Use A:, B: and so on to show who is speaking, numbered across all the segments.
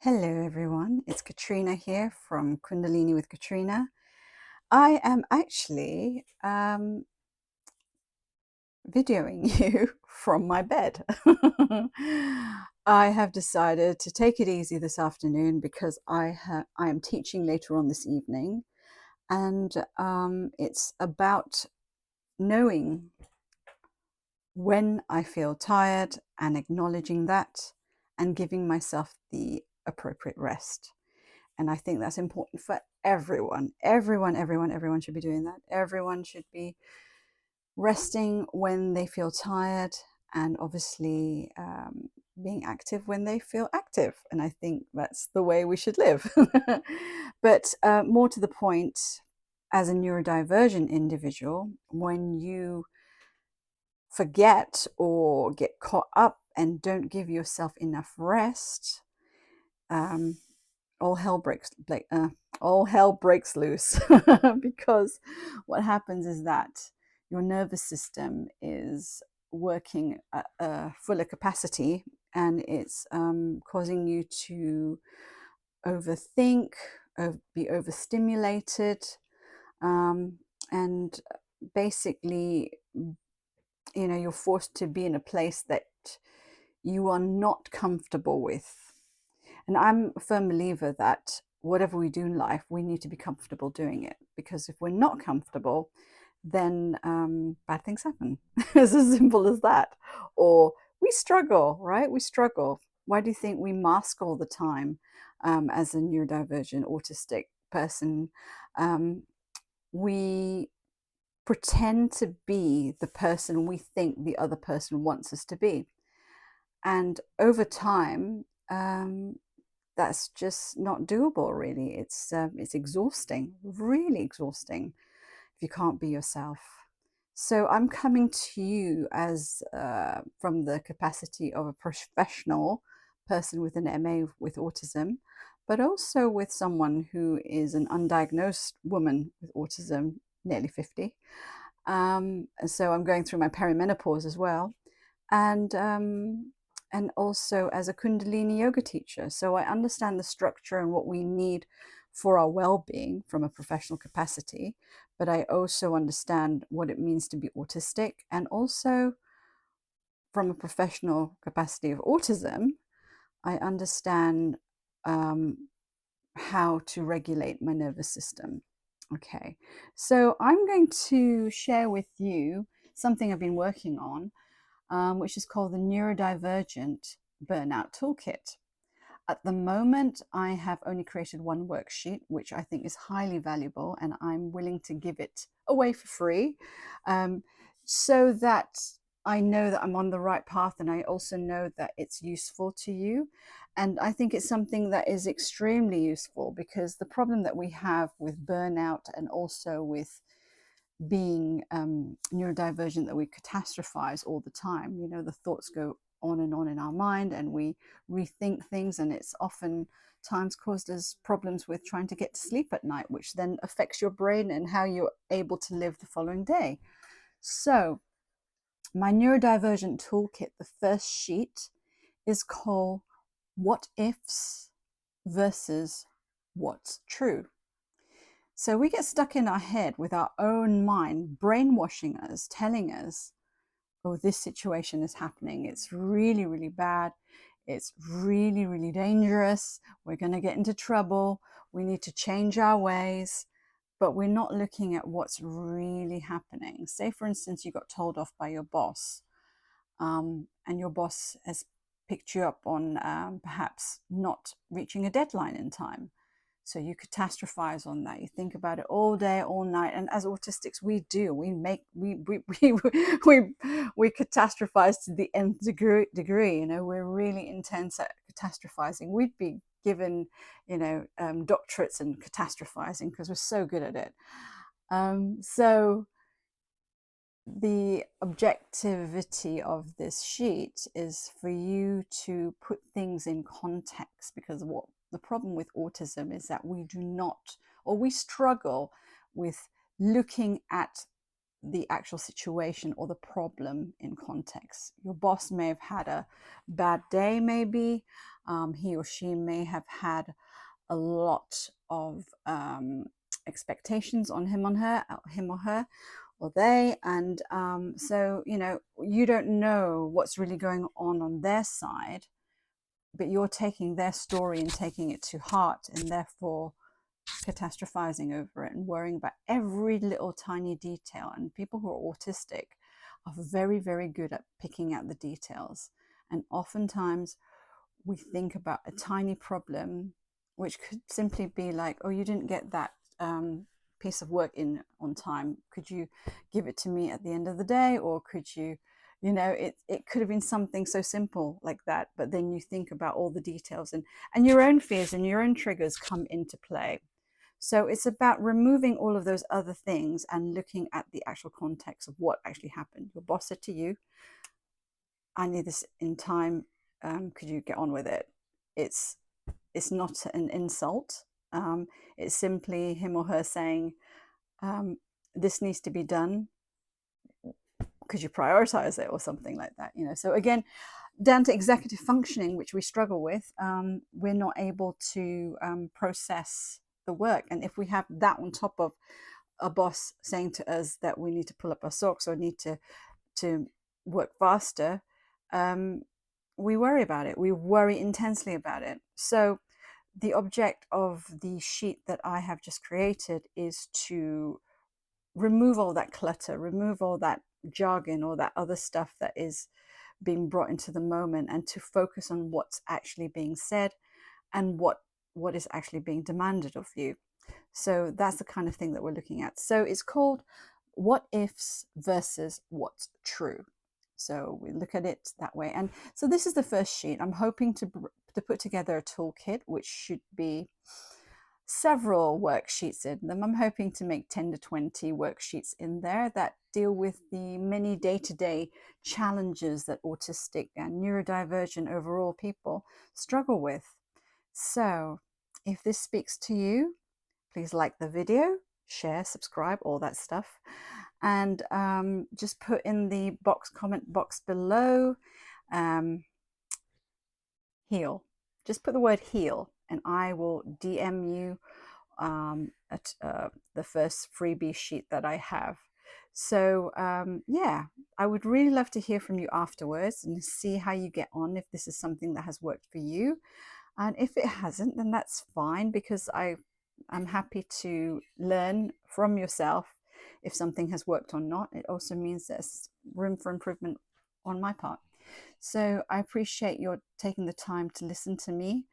A: Hello everyone, it's Katrina here from Kundalini with Katrina. I am actually videoing you from my bed. I have decided to take it easy this afternoon because I am teaching later on this evening, and it's about knowing when I feel tired and acknowledging that and giving myself the appropriate rest. And I think that's important for everyone. Everyone should be doing that. Everyone should be resting when they feel tired, and obviously being active when they feel active. And I think that's the way we should live. But more to the point, as a neurodivergent individual, when you forget or get caught up and don't give yourself enough rest, um, all hell breaks loose. Because what happens is that your nervous system is working at a fuller capacity, and it's causing you to overthink, be overstimulated, and basically, you're forced to be in a place that you are not comfortable with. And I'm a firm believer that whatever we do in life, we need to be comfortable doing it. Because if we're not comfortable, then bad things happen. It's as simple as that. Or we struggle, right? We struggle. Why do you think we mask all the time as a neurodivergent, autistic person? We pretend to be the person we think the other person wants us to be. And over time, that's just not doable, really. It's exhausting, really exhausting, if you can't be yourself. So I'm coming to you as from the capacity of a professional person with an MA with autism, but also with someone who is an undiagnosed woman with autism, nearly 50. So I'm going through my perimenopause as well, and also as a Kundalini yoga teacher. So I understand the structure and what we need for our well-being from a professional capacity, but I also understand what it means to be autistic, and also from a professional capacity of autism, I understand how to regulate my nervous system. Okay, so I'm going to share with you something I've been working on, which is called the Neurodivergent Burnout Toolkit. At the moment, I have only created one worksheet, which I think is highly valuable, and I'm willing to give it away for free, so that I know that I'm on the right path, and I also know that it's useful to you. And I think it's something that is extremely useful, because the problem that we have with burnout, and also with being neurodivergent, that we catastrophize all the time. The thoughts go on and on in our mind, and we rethink things, and it's often times caused us problems with trying to get to sleep at night, which then affects your brain and how you're able to live the following day. So my neurodivergent toolkit, the first sheet, is called What Ifs versus What's True. So we get stuck in our head with our own mind, brainwashing us, telling us, oh, this situation is happening. It's really, really bad. It's really, really dangerous. We're going to get into trouble. We need to change our ways. But we're not looking at what's really happening. Say, for instance, you got told off by your boss, and your boss has picked you up on perhaps not reaching a deadline in time. So you catastrophize on that. You think about it all day, all night. And as autistics, we do. We catastrophize to the nth degree. We're really intense at catastrophizing. We'd be given, doctorates in catastrophizing because we're so good at it. So the objectivity of this sheet is for you to put things in context, because what the problem with autism is that we do not, or we struggle with looking at the actual situation or the problem in context. Your boss may have had a bad day, maybe. He or she may have had a lot of expectations on him or her, or they, and so you don't know what's really going on their side, but you're taking their story and taking it to heart, and therefore catastrophizing over it and worrying about every little tiny detail. And people who are autistic are very, very good at picking out the details. And oftentimes we think about a tiny problem, which could simply be like, oh, you didn't get that piece of work in on time. Could you give it to me at the end of the day? Or could you, it could have been something so simple like that. But then you think about all the details, and your own fears and your own triggers come into play. So it's about removing all of those other things and looking at the actual context of what actually happened. Your boss said to you, I need this in time. Could you get on with it? It's not an insult. It's simply him or her saying, this needs to be done. Could you prioritize it, or something like that? So again, down to executive functioning, which we struggle with, we're not able to process the work. And if we have that on top of a boss saying to us that we need to pull up our socks or need to work faster, we worry about it. We worry intensely about it. So the object of the sheet that I have just created is to remove all that clutter, remove all that jargon or that other stuff that is being brought into the moment, and to focus on what's actually being said and what is actually being demanded of you. So that's the kind of thing that we're looking at. So it's called what ifs versus what's true. So we look at it that way. And so this is the first sheet. I'm hoping to put together a toolkit, which should be several worksheets in them. I'm hoping to make 10 to 20 worksheets in there that deal with the many day-to-day challenges that autistic and neurodivergent overall people struggle with. So if this speaks to you, please like the video, share, subscribe, all that stuff. And just put in the comment box below, heal. Just put the word heal, and I will DM you at the first freebie sheet that I have. So yeah, I would really love to hear from you afterwards and see how you get on, if this is something that has worked for you. And if it hasn't, then that's fine, because I'm happy to learn from yourself if something has worked or not. It also means there's room for improvement on my part. So I appreciate your taking the time to listen to me.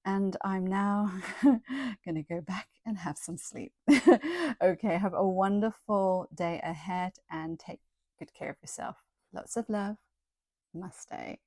A: And I'm now going to go back and have some sleep. Okay, have a wonderful day ahead and take good care of yourself. Lots of love. Namaste.